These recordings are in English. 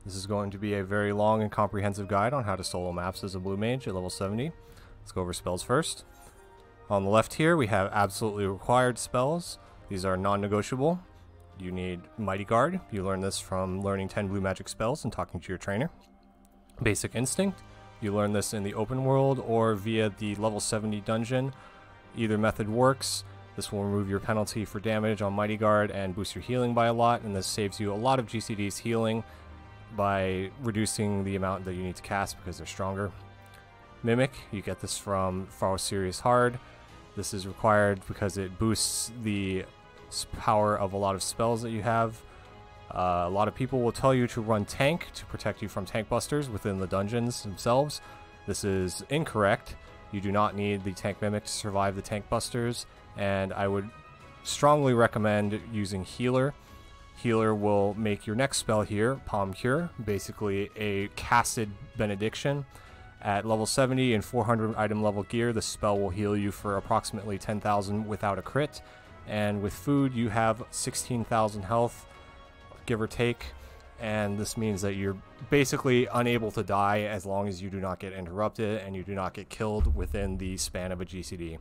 This is going to be a very long and comprehensive guide on how to solo maps as a blue mage at level 70. Let's go over spells first. On the left here we have absolutely required spells. These are non-negotiable. You need Mighty Guard. You learn this from learning 10 blue magic spells and talking to your trainer. Basic Instinct. You learn this in the open world or via the level 70 dungeon. Either method works. This will remove your penalty for damage on Mighty Guard and boost your healing by a lot, and this saves you a lot of GCD's healing by reducing the amount that you need to cast because they're stronger. Mimic, you get this from Far Serious Hard. This is required because it boosts the power of a lot of spells that you have. A lot of people will tell you to run tank to protect you from tank busters within the dungeons themselves. This is incorrect. You do not need the tank mimic to survive the tank busters, and I would strongly recommend using healer. Healer will make your next spell here, Palm Cure, basically a casted benediction. At level 70 and 400 item level gear, the spell will heal you for approximately 10,000 without a crit, and with food you have 16,000 health, give or take, and this means that you're basically unable to die as long as you do not get interrupted and you do not get killed within the span of a GCD.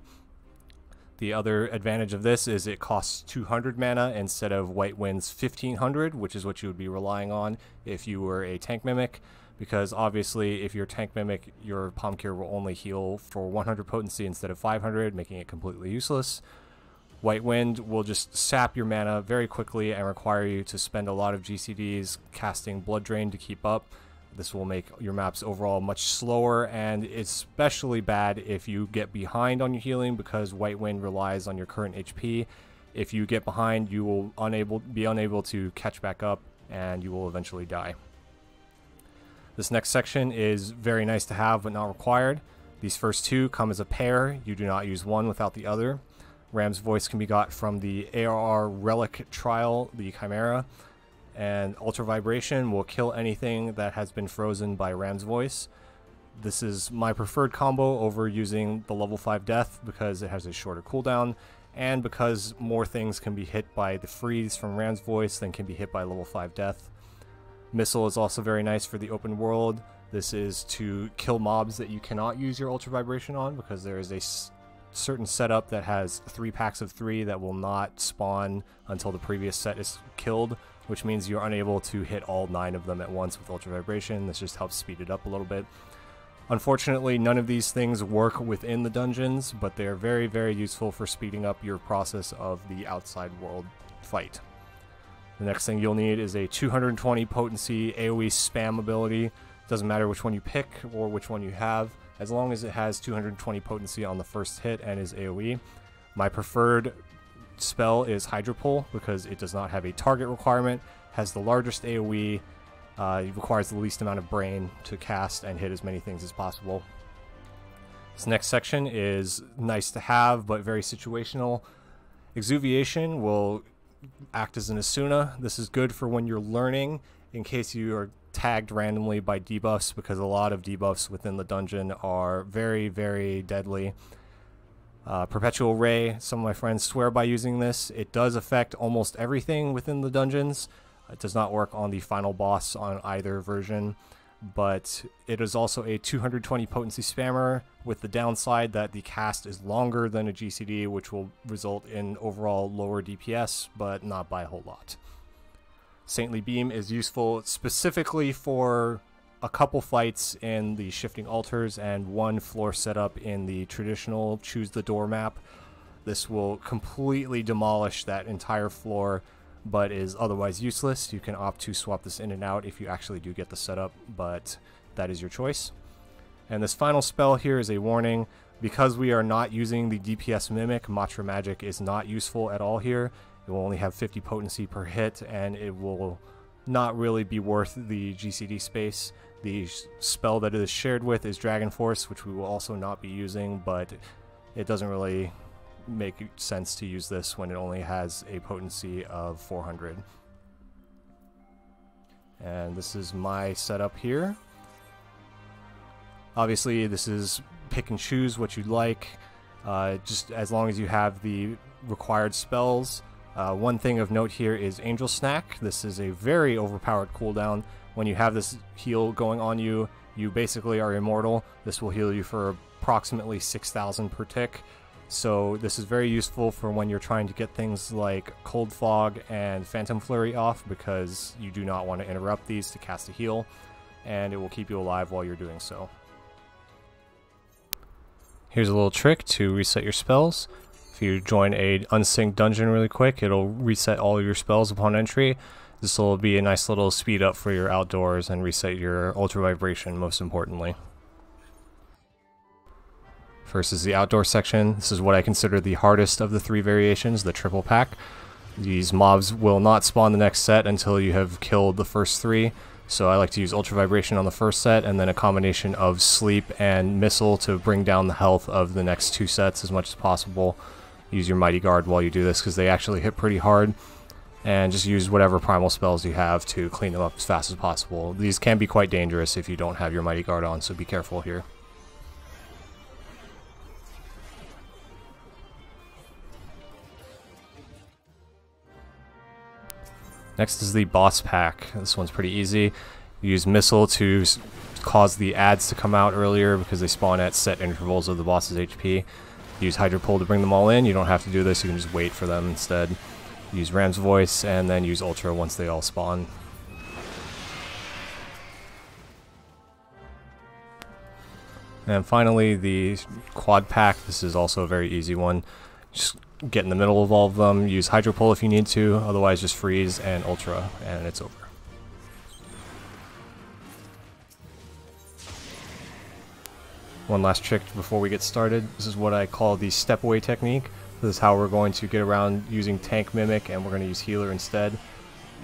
The other advantage of this is it costs 200 mana instead of White Wind's 1500, which is what you would be relying on if you were a tank mimic, because obviously if you're tank mimic, your Palm Cure will only heal for 100 potency instead of 500, making it completely useless. White Wind will just sap your mana very quickly and require you to spend a lot of GCDs casting Blood Drain to keep up. This will make your maps overall much slower, and especially bad if you get behind on your healing because White Wind relies on your current HP. If you get behind, you will be unable to catch back up and you will eventually die. This next section is very nice to have but not required. These first two come as a pair. You do not use one without the other. Ram's Voice can be got from the ARR Relic Trial, the Chimera, and Ultra Vibration will kill anything that has been frozen by Ram's Voice. This is my preferred combo over using the level 5 Death because it has a shorter cooldown, and because more things can be hit by the freeze from Ram's Voice than can be hit by level 5 Death. Missile is also very nice for the open world. This is to kill mobs that you cannot use your Ultra Vibration on because there is a certain setup that has 3 packs of 3 that will not spawn until the previous set is killed, which means you're unable to hit all 9 of them at once with Ultra Vibration. This just helps speed it up a little bit. Unfortunately, none of these things work within the dungeons, but they're very, very useful for speeding up your process of the outside world fight. The next thing you'll need is a 220 potency AoE spam ability. Doesn't matter which one you pick or which one you have, as long as it has 220 potency on the first hit and is AoE. My preferred spell is Hydro Pull because it does not have a target requirement, has the largest AoE, it requires the least amount of brain to cast and hit as many things as possible. This next section is nice to have but very situational. Exuviation will act as an Asuna. This is good for when you're learning in case you are tagged randomly by debuffs, because a lot of debuffs within the dungeon are very, very deadly. Perpetual Ray, some of my friends swear by using this. It does affect almost everything within the dungeons. It does not work on the final boss on either version, but it is also a 220 potency spammer with the downside that the cast is longer than a GCD, which will result in overall lower DPS, but not by a whole lot. Saintly Beam is useful specifically for a couple fights in the Shifting Altars and one floor setup in the traditional Choose the Door map. This will completely demolish that entire floor, but is otherwise useless. You can opt to swap this in and out if you actually do get the setup, but that is your choice. And this final spell here is a warning. Because we are not using the DPS Mimic, Matra Magic is not useful at all here. It will only have 50 potency per hit, and it will not really be worth the GCD space. The spell that it is shared with is Dragon Force, which we will also not be using, but it doesn't really make sense to use this when it only has a potency of 400. And this is my setup here. Obviously, this is pick and choose what you'd like, just as long as you have the required spells. One thing of note here is Angel Snack. This is a very overpowered cooldown. When you have this heal going on you, you basically are immortal. This will heal you for approximately 6,000 per tick. So this is very useful for when you're trying to get things like Cold Fog and Phantom Flurry off, because you do not want to interrupt these to cast a heal, and it will keep you alive while you're doing so. Here's a little trick to reset your spells. If you join a unsynced dungeon really quick, it'll reset all of your spells upon entry. This will be a nice little speed up for your outdoors and reset your Ultra Vibration, most importantly. First is the outdoor section. This is what I consider the hardest of the 3 variations, the triple pack. These mobs will not spawn the next set until you have killed the first 3. So I like to use Ultra Vibration on the first set, and then a combination of Sleep and Missile to bring down the health of the next 2 sets as much as possible. Use your Mighty Guard while you do this, because they actually hit pretty hard. And just use whatever primal spells you have to clean them up as fast as possible. These can be quite dangerous if you don't have your Mighty Guard on, so be careful here. Next is the boss pack. This one's pretty easy. Use Missile to cause the ads to come out earlier because they spawn at set intervals of the boss's HP. Use Hydro Pull to bring them all in. You don't have to do this, you can just wait for them instead. Use Ram's Voice, and then use Ultra once they all spawn. And finally, the quad pack. This is also a very easy one. Just get in the middle of all of them, use Hydro Pull if you need to, otherwise just freeze and Ultra, and it's over. One last trick before we get started. This is what I call the step away technique. This is how we're going to get around using Tank Mimic, and we're going to use Healer instead.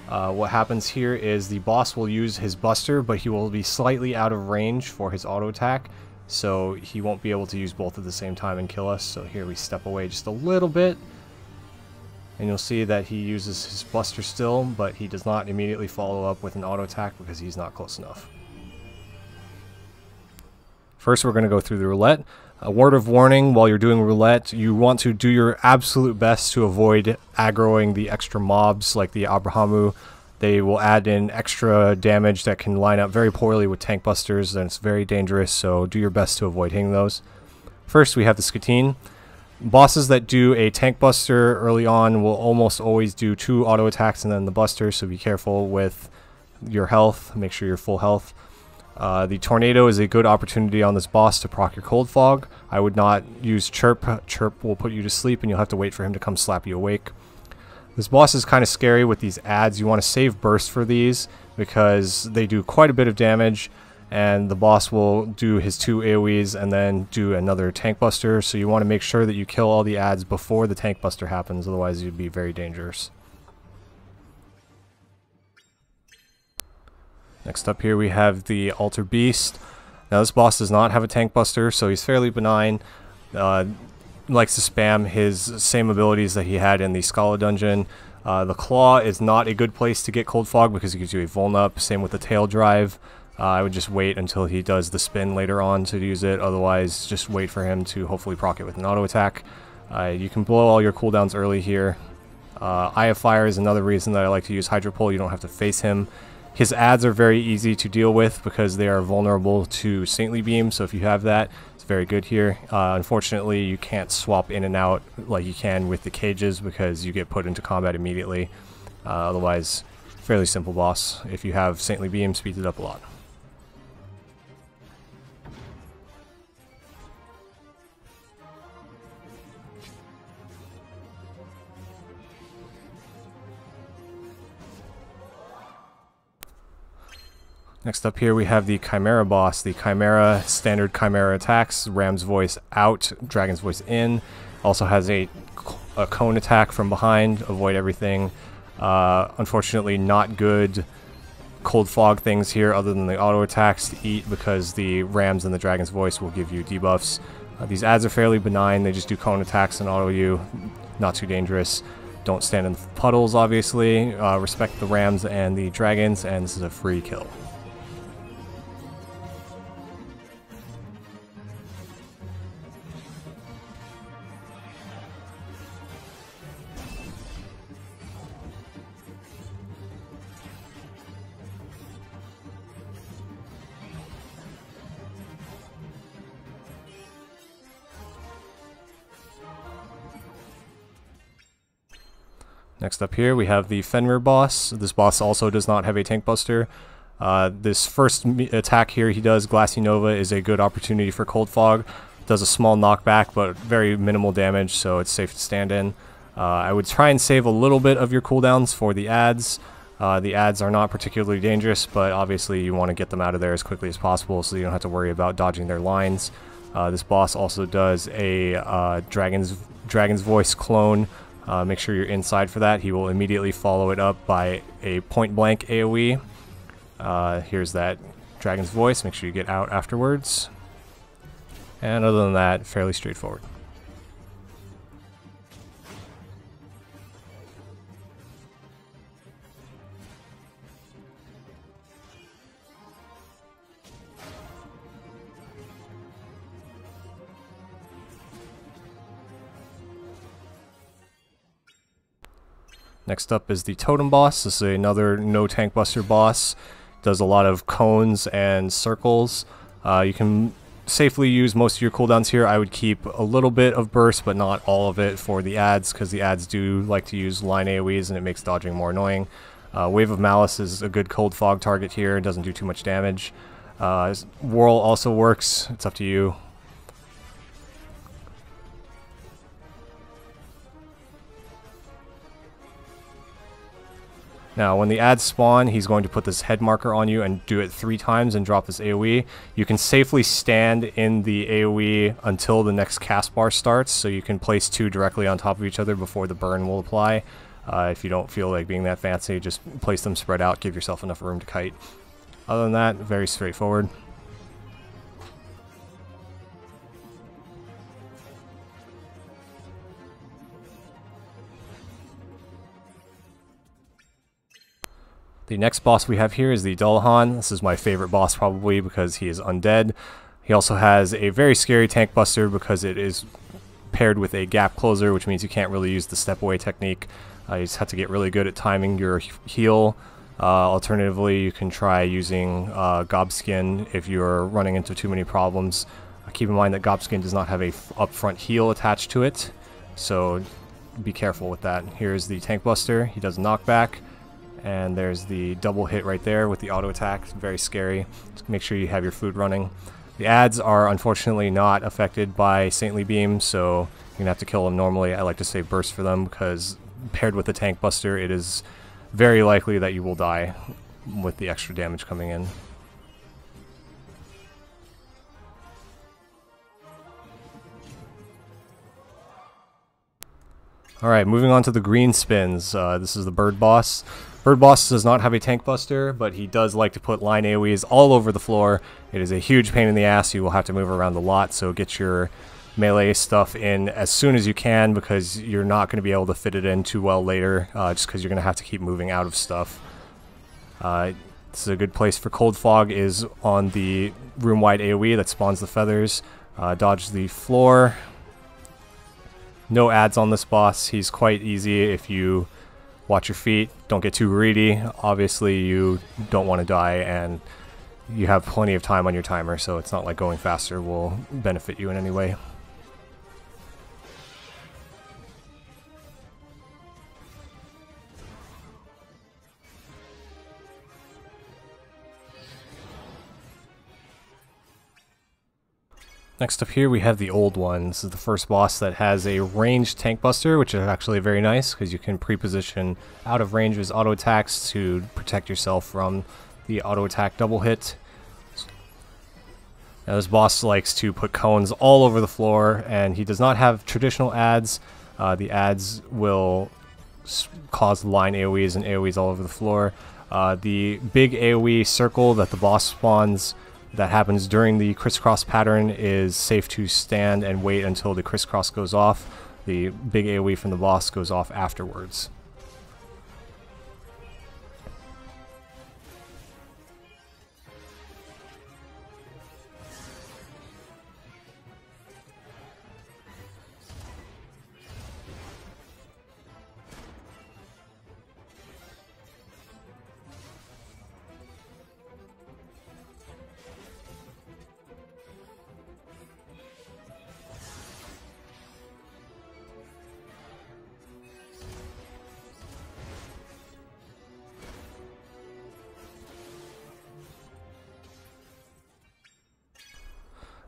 What happens here is the boss will use his Buster, but he will be slightly out of range for his auto attack. So he won't be able to use both at the same time and kill us. So here we step away just a little bit. And you'll see that he uses his Buster still, but he does not immediately follow up with an auto attack because he's not close enough. First we're going to go through the roulette. A word of warning, while you're doing roulette, you want to do your absolute best to avoid aggroing the extra mobs like the Abrahamu. They will add in extra damage that can line up very poorly with tank busters, and it's very dangerous, so do your best to avoid hitting those. First, we have the Skatine. Bosses that do a tank buster early on will almost always do 2 auto attacks and then the buster, so be careful with your health. Make sure you're full health. The Tornado is a good opportunity on this boss to proc your Cold Fog. I would not use Chirp. Chirp will put you to sleep, and you'll have to wait for him to come slap you awake. This boss is kind of scary with these ads. You want to save burst for these because they do quite a bit of damage, and the boss will do his 2 AoEs and then do another tank buster, so you want to make sure that you kill all the ads before the tank buster happens, otherwise you'd be very dangerous. Next up here we have the Alter Beast. Now this boss does not have a tank buster, so he's fairly benign. Likes to spam his same abilities that he had in the Scala dungeon. The Claw is not a good place to get Cold Fog because it gives you a Vuln up. Same with the Tail Drive. I would just wait until he does the spin later on to use it. Otherwise, just wait for him to hopefully proc it with an auto attack. You can blow all your cooldowns early here. Eye of Fire is another reason that I like to use Hydro Pull. You don't have to face him. His ads are very easy to deal with because they are vulnerable to Saintly Beam, so if you have that, it's very good here. Unfortunately, you can't swap in and out like you can with the cages because you get put into combat immediately. Otherwise, fairly simple boss. If you have Saintly Beam, speeds it up a lot. Next up here we have the Chimera boss. The Chimera, standard Chimera attacks, Ram's Voice out, Dragon's Voice in. Also has a cone attack from behind, avoid everything. Unfortunately not good Cold Fog things here other than the auto attacks to eat because the Rams and the Dragon's Voice will give you debuffs. These ads are fairly benign, they just do cone attacks and auto you, not too dangerous. Don't stand in puddles obviously, respect the Rams and the Dragons, and this is a free kill. Next up here we have the Fenrir boss. This boss also does not have a Tankbuster. This first attack here he does, Glassy Nova, is a good opportunity for Cold Fog. Does a small knockback but very minimal damage, so it's safe to stand in. I would try and save a little bit of your cooldowns for the adds. The adds are not particularly dangerous, but obviously you want to get them out of there as quickly as possible so you don't have to worry about dodging their lines. This boss also does a Dragon's Voice clone. Make sure you're inside for that. He will immediately follow it up by a point-blank AoE. Here's that Dragon's Voice. Make sure you get out afterwards. And other than that, fairly straightforward. Next up is the Totem boss. This is another no Tankbuster boss. Does a lot of cones and circles. You can safely use most of your cooldowns here. I would keep a little bit of burst, but not all of it for the adds, because the adds do like to use line AoEs and it makes dodging more annoying. Wave of Malice is a good cold fog target here. It doesn't do too much damage. Whirl also works. It's up to you. Now, when the adds spawn, he's going to put this head marker on you and do it 3 times and drop this AoE. You can safely stand in the AoE until the next cast bar starts, so you can place 2 directly on top of each other before the burn will apply. If you don't feel like being that fancy, just place them spread out, give yourself enough room to kite. Other than that, very straightforward. The next boss we have here is the Dullahan. This is my favorite boss probably because he is undead. He also has a very scary Tankbuster because it is paired with a gap closer, which means you can't really use the step away technique. You just have to get really good at timing your heal. Alternatively, you can try using Gobskin if you're running into too many problems. Keep in mind that Gobskin does not have a upfront heal attached to it, so be careful with that. Here's the Tankbuster. He does knockback. And there's the double hit right there with the auto attack. It's very scary. Just make sure you have your food running. The adds are unfortunately not affected by Saintly Beam, so you're gonna have to kill them normally. I like to say burst for them because paired with the Tankbuster, it is very likely that you will die with the extra damage coming in. Alright, moving on to the green spins. This is the Bird boss. Bird boss does not have a Tankbuster, but he does like to put line AoEs all over the floor. It is a huge pain in the ass. You will have to move around a lot, so get your melee stuff in as soon as you can because you're not going to be able to fit it in too well later, just because you're going to have to keep moving out of stuff. This is a good place for Cold Fog is on the room-wide AoE that spawns the feathers. Dodge the floor. No adds on this boss. He's quite easy if you watch your feet. Don't get too greedy. Obviously, you don't want to die, and you have plenty of time on your timer, so it's not like going faster will benefit you in any way. Next up here we have the old one. This is the first boss that has a ranged Tankbuster, which is actually very nice because you can pre-position out of range of his auto attacks to protect yourself from the auto attack double hit. Now this boss likes to put cones all over the floor, and he does not have traditional adds. The adds will cause line AoEs and AoEs all over the floor. The big AoE circle that the boss spawns that happens during the crisscross pattern is safe to stand and wait until the crisscross goes off. The big AoE from the boss goes off afterwards.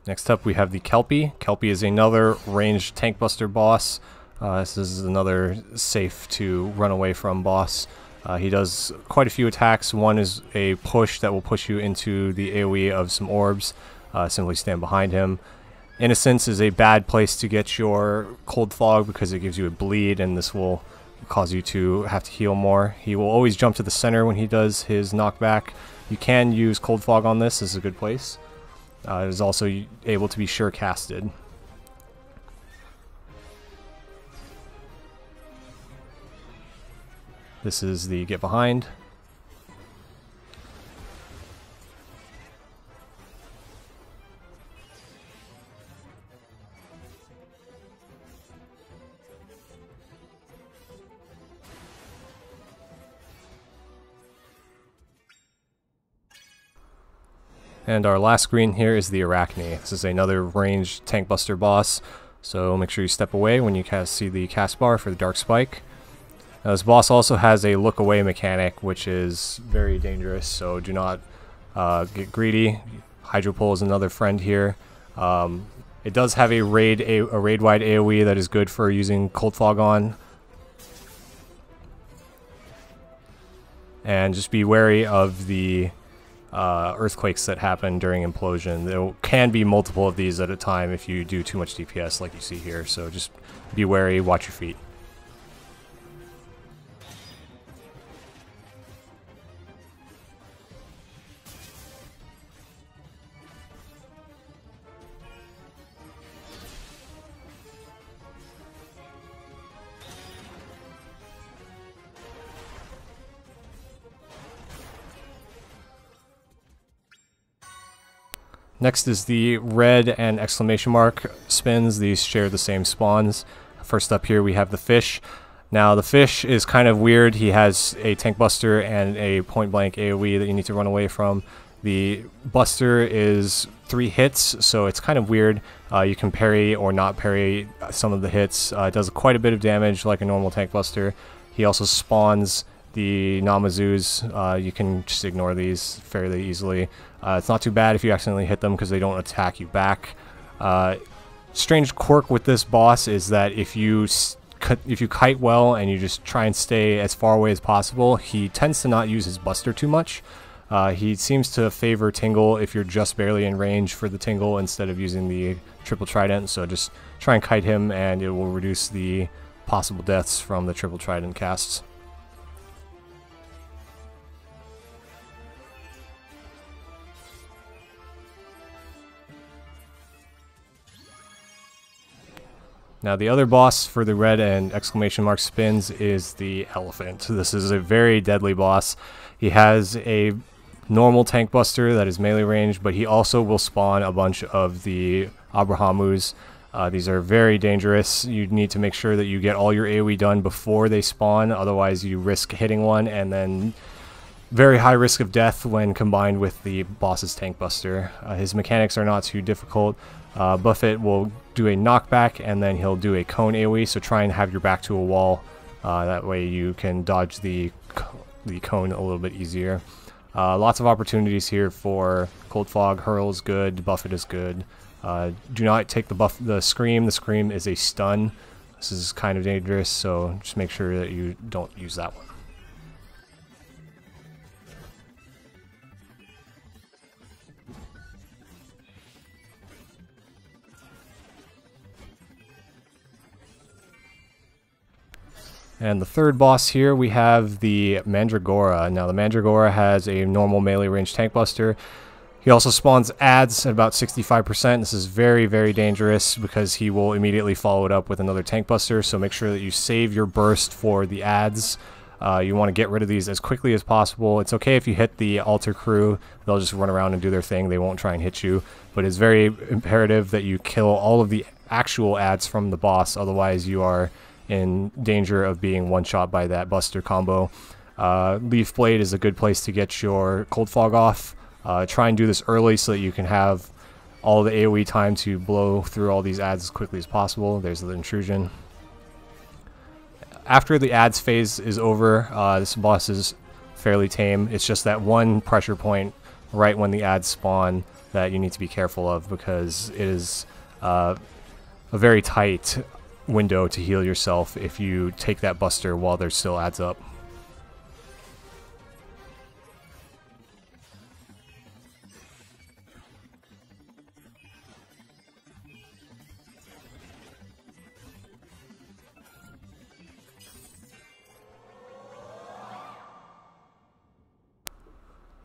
Next up we have the Kelpie. Kelpie is another ranged Tankbuster boss. This is another safe to run away from boss. He does quite a few attacks. One is a push that will push you into the AoE of some orbs. Simply stand behind him. Innocence is a bad place to get your Cold Fog because it gives you a bleed, and this will cause you to have to heal more. He will always jump to the center when he does his knockback. You can use Cold Fog on this. This is a good place. It is also able to be sure casted. This is the get behind. And our last screen here is the Arachne. This is another ranged Tankbuster boss, so make sure you step away when you see the cast bar for the Dark Spike. Now this boss also has a look away mechanic, which is very dangerous, so do not get greedy. Hydro Pull is another friend here. It does have a raid-wide AoE that is good for using Cold Fog on. And just be wary of the earthquakes that happen during implosion. There can be multiple of these at a time if you do too much DPS like you see here, so just be wary, watch your feet. Next is the red and exclamation mark spins. These share the same spawns. First up here we have the fish. Now the fish is kind of weird. He has a tank buster and a point blank AoE that you need to run away from. The buster is 3 hits, so it's kind of weird. You can parry or not parry some of the hits. It does quite a bit of damage like a normal tank buster. He also spawns the Namazus. You can just ignore these fairly easily. It's not too bad if you accidentally hit them because they don't attack you back. Strange quirk with this boss is that if you kite well and you just try and stay as far away as possible, he tends to not use his buster too much. He seems to favor Tingle if you're just barely in range for the Tingle instead of using the triple trident, so just try and kite him and it will reduce the possible deaths from the triple trident casts. Now the other boss for the red and exclamation mark spins is the elephant. This is a very deadly boss. He has a normal tank buster that is melee range, but he also will spawn a bunch of the Abrahamus. These are very dangerous. You need to make sure that you get all your AoE done before they spawn, otherwise you risk hitting one and then very high risk of death when combined with the boss's tank buster. His mechanics are not too difficult. Buffett will do a knockback and then he'll do a cone AoE, so try and have your back to a wall. That way you can dodge the cone a little bit easier. Lots of opportunities here for Cold Fog. Hurl is good, Buffett is good. Do not take the Scream. The Scream is a stun. This is kind of dangerous, so just make sure that you don't use that one. And the third boss here, we have the Mandragora. Now the Mandragora has a normal melee range tank buster. He also spawns adds at about 65%. This is very, very dangerous because he will immediately follow it up with another tank buster, so make sure that you save your burst for the adds. You want to get rid of these as quickly as possible. It's okay if you hit the altar crew. They'll just run around and do their thing. They won't try and hit you. But it's very imperative that you kill all of the actual adds from the boss, otherwise you are in danger of being one-shot by that buster combo. Leaf Blade is a good place to get your Cold Fog off. Try and do this early so that you can have all the AoE time to blow through all these adds as quickly as possible. There's the intrusion. After the adds phase is over, this boss is fairly tame. It's just that one pressure point right when the adds spawn that you need to be careful of, because it is a very tight window to heal yourself if you take that buster while there still adds up.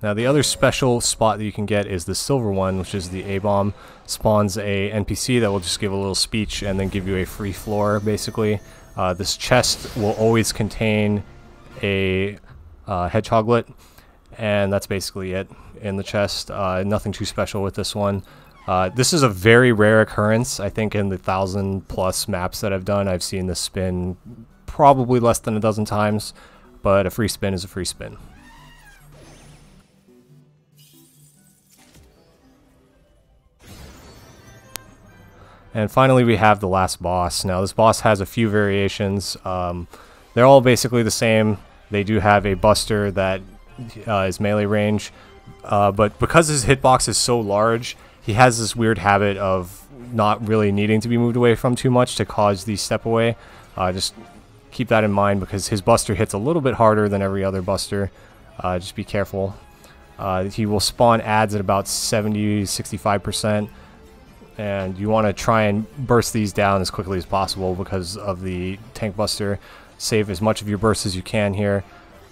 Now the other special spot that you can get is the silver one, which is the A-bomb. Spawns a NPC that will just give a little speech and then give you a free floor, basically. This chest will always contain a hedgehoglet, and that's basically it in the chest. Nothing too special with this one. This is a very rare occurrence. I think in the 1,000+ maps that I've done, I've seen this spin probably less than a dozen times, but a free spin is a free spin. And finally we have the last boss. Now this boss has a few variations. They're all basically the same. They do have a buster that is melee range, but because his hitbox is so large, he has this weird habit of not really needing to be moved away from too much to cause the step away. Just keep that in mind, because his buster hits a little bit harder than every other buster. Just be careful. He will spawn adds at about 70-65%. And you want to try and burst these down as quickly as possible because of the Tankbuster. Save as much of your burst as you can here.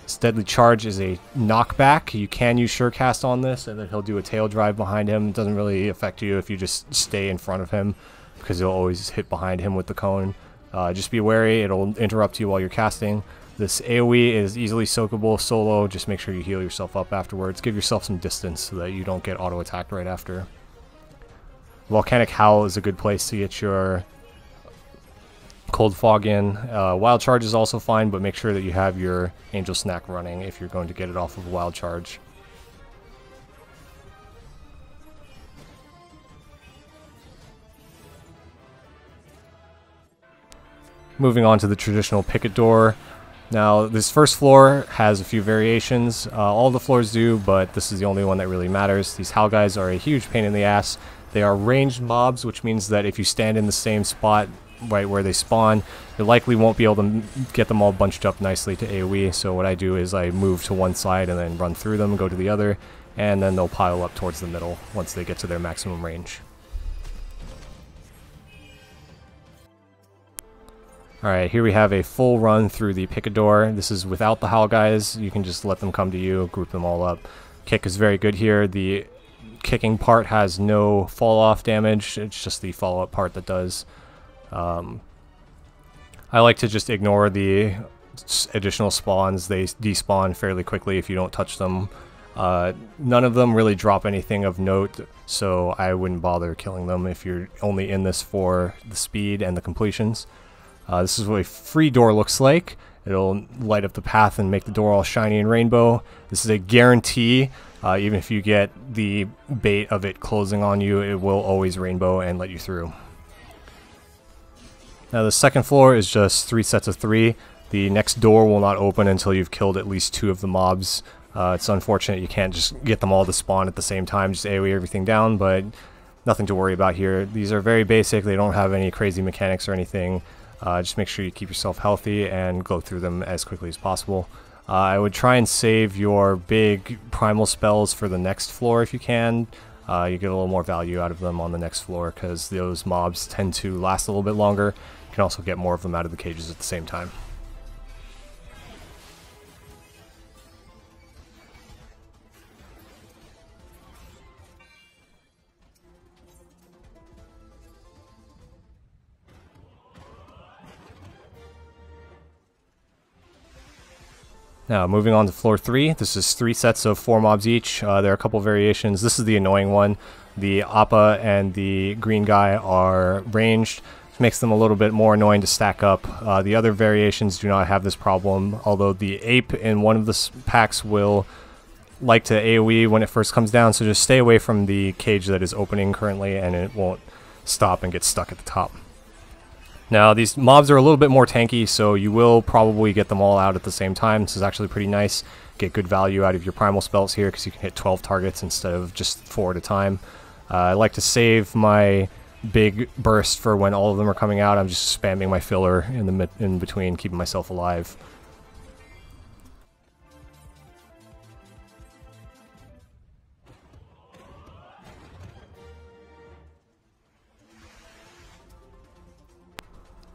His deadly charge is a knockback. You can use surecast on this, and then he'll do a tail drive behind him. It doesn't really affect you if you just stay in front of him, because you'll always hit behind him with the cone. Just be wary, it'll interrupt you while you're casting. This AoE is easily soakable solo. Just make sure you heal yourself up afterwards. Give yourself some distance so that you don't get auto-attacked right after. Volcanic Howl is a good place to get your Cold Fog in. Wild Charge is also fine, but make sure that you have your Angel Snack running if you're going to get it off of Wild Charge. Moving on to the traditional picket door. Now this first floor has a few variations. All the floors do, but this is the only one that really matters. These Halgais are a huge pain in the ass. They are ranged mobs, which means that if you stand in the same spot right where they spawn, you likely won't be able to get them all bunched up nicely to AoE. So what I do is I move to one side and then run through them, go to the other, and then they'll pile up towards the middle once they get to their maximum range. Alright, here we have a full run through the Picador. This is without the Halgais. You can just let them come to you, group them all up. Kick is very good here. The kicking part has no fall off damage, it's just the follow up part that does. I like to just ignore the additional spawns. They despawn fairly quickly if you don't touch them. None of them really drop anything of note, so I wouldn't bother killing them if you're only in this for the speed and the completions. This is what a free door looks like. It'll light up the path and make the door all shiny and rainbow. This is a guarantee. Even if you get the bait of it closing on you, it will always rainbow and let you through. Now the second floor is just 3 sets of 3. The next door will not open until you've killed at least 2 of the mobs. It's unfortunate you can't just get them all to spawn at the same time, just AoE everything down, but nothing to worry about here. These are very basic, they don't have any crazy mechanics or anything. Just make sure you keep yourself healthy and go through them as quickly as possible. I would try and save your big primal spells for the next floor if you can. You get a little more value out of them on the next floor because those mobs tend to last a little bit longer. You can also get more of them out of the cages at the same time. Now, moving on to floor 3, this is 3 sets of 4 mobs each. There are a couple variations. This is the annoying one. The Appa and the green guy are ranged, which makes them a little bit more annoying to stack up. The other variations do not have this problem, although the ape in one of the packs will like to AoE when it first comes down, so just stay away from the cage that is opening currently and it won't stop and get stuck at the top. Now, these mobs are a little bit more tanky, so you will probably get them all out at the same time. This is actually pretty nice. Get good value out of your primal spells here because you can hit 12 targets instead of just 4 at a time. I like to save my big burst for when all of them are coming out. I'm just spamming my filler in between, keeping myself alive.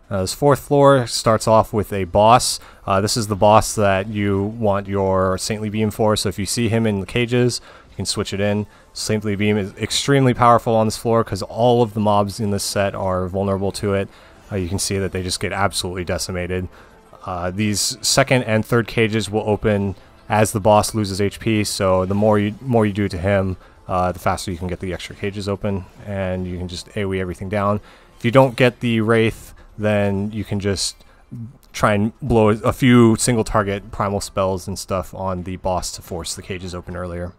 This fourth floor starts off with a boss. This is the boss that you want your Saintly Beam for, so if you see him in the cages, you can switch it in. Saintly Beam is extremely powerful on this floor because all of the mobs in this set are vulnerable to it. You can see that they just get absolutely decimated. These second and third cages will open as the boss loses HP, so the more you do to him, the faster you can get the extra cages open, and you can just AoE everything down. If you don't get the Wraith, then you can just try and blow a few single target primal spells and stuff on the boss to force the cages open earlier.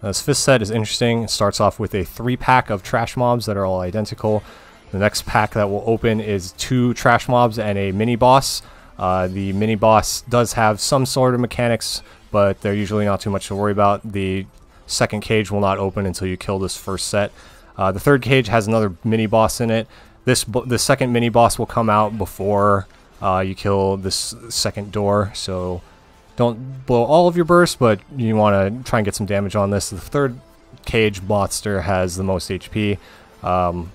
This fifth set is interesting. It starts off with a 3-pack of trash mobs that are all identical. The next pack that will open is 2 trash mobs and a mini boss. The mini boss does have some sort of mechanics, but they're usually not too much to worry about. The second cage will not open until you kill this first set. The third cage has another mini boss in it. The second mini boss will come out before you kill this second door, so don't blow all of your bursts, but you want to try and get some damage on this. The third cage monster has the most HP,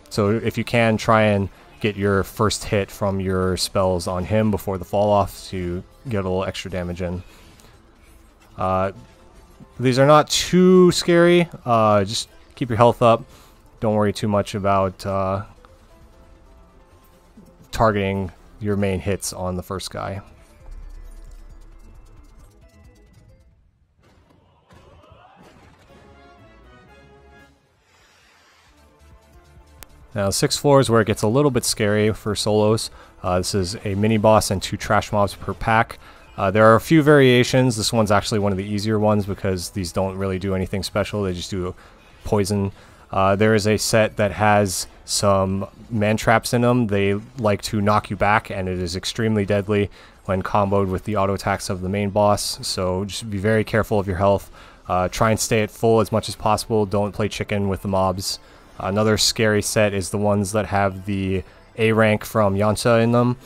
so if you can, try and get your first hit from your spells on him before the fall off to get a little extra damage in. These are not too scary. Just keep your health up. Don't worry too much about targeting your main hits on the first guy. Now, 6th floor is where it gets a little bit scary for solos. This is a mini boss and 2 trash mobs per pack. There are a few variations. This one's actually one of the easier ones because these don't really do anything special. They just do poison. There is a set that has some man traps in them. They like to knock you back, and it is extremely deadly when comboed with the auto attacks of the main boss. So just be very careful of your health. Try and stay at full as much as possible. Don't play chicken with the mobs. Another scary set is the ones that have the A rank from Yansa in them.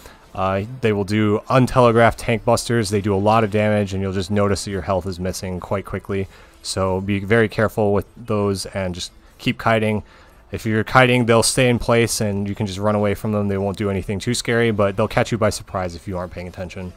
They will do untelegraphed tank busters. They do a lot of damage, and you'll just notice that your health is missing quite quickly. So be very careful with those and just keep kiting. If you're kiting, they'll stay in place and you can just run away from them. They won't do anything too scary, but they'll catch you by surprise if you aren't paying attention.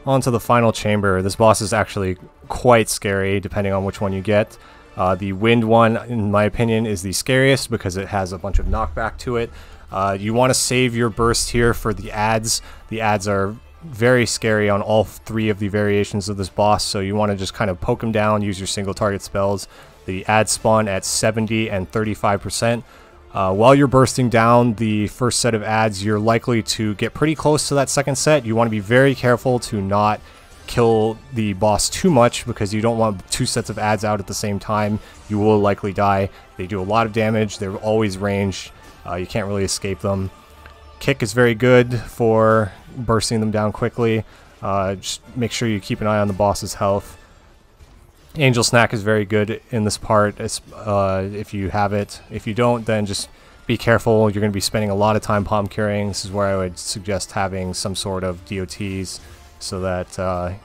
On to the final chamber. This boss is actually quite scary depending on which one you get. The wind one, in my opinion, is the scariest because it has a bunch of knockback to it. You want to save your burst here for the adds. The adds are very scary on all 3 of the variations of this boss, so you want to just kind of poke them down, use your single target spells. The adds spawn at 70 and 35%. While you're bursting down the first set of adds, you're likely to get pretty close to that second set. You want to be very careful to not kill the boss too much because you don't want 2 sets of adds out at the same time. You will likely die. They do a lot of damage. They're always ranged. You can't really escape them. Kick is very good for bursting them down quickly. Just make sure you keep an eye on the boss's health. Angel Snack is very good in this part if you have it. If you don't, then just be careful. You're going to be spending a lot of time palm curing. This is where I would suggest having some sort of DOTs so that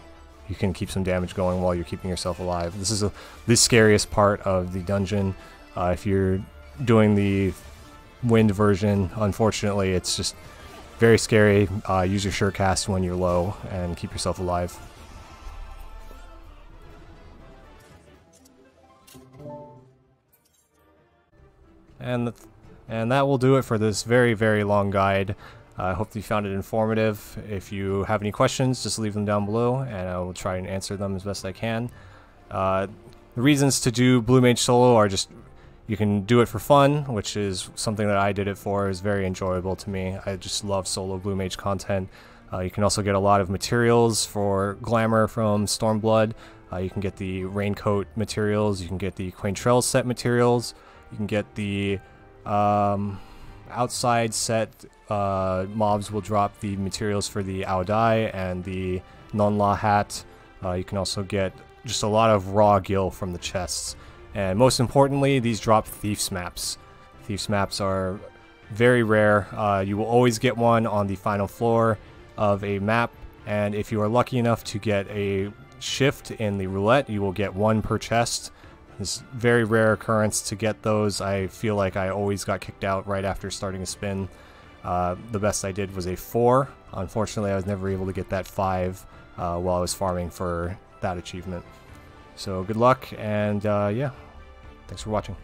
you can keep some damage going while you're keeping yourself alive. This is the scariest part of the dungeon. If you're doing the wind version, unfortunately, it's just very scary. Use your sure cast when you're low and keep yourself alive. And that will do it for this very, very long guide. I hope you found it informative. If you have any questions, just leave them down below, and I will try and answer them as best I can. The reasons to do Blue Mage solo are just, you can do it for fun, which is something that I did it for. Is very enjoyable to me. I just love solo Blue Mage content. You can also get a lot of materials for glamour from Stormblood. You can get the Raincoat materials, you can get the Quaintrell set materials, you can get the outside set mobs will drop the materials for the Aodai and the Non-Law hat. You can also get just a lot of raw gil from the chests. And most importantly, these drop Thief's maps. Thief's maps are very rare. You will always get one on the final floor of a map, and if you are lucky enough to get a shift in the roulette, you will get one per chest. It's very rare occurrence to get those. I feel like I always got kicked out right after starting a spin. The best I did was a 4. Unfortunately, I was never able to get that 5 while I was farming for that achievement. So good luck, and yeah, thanks for watching.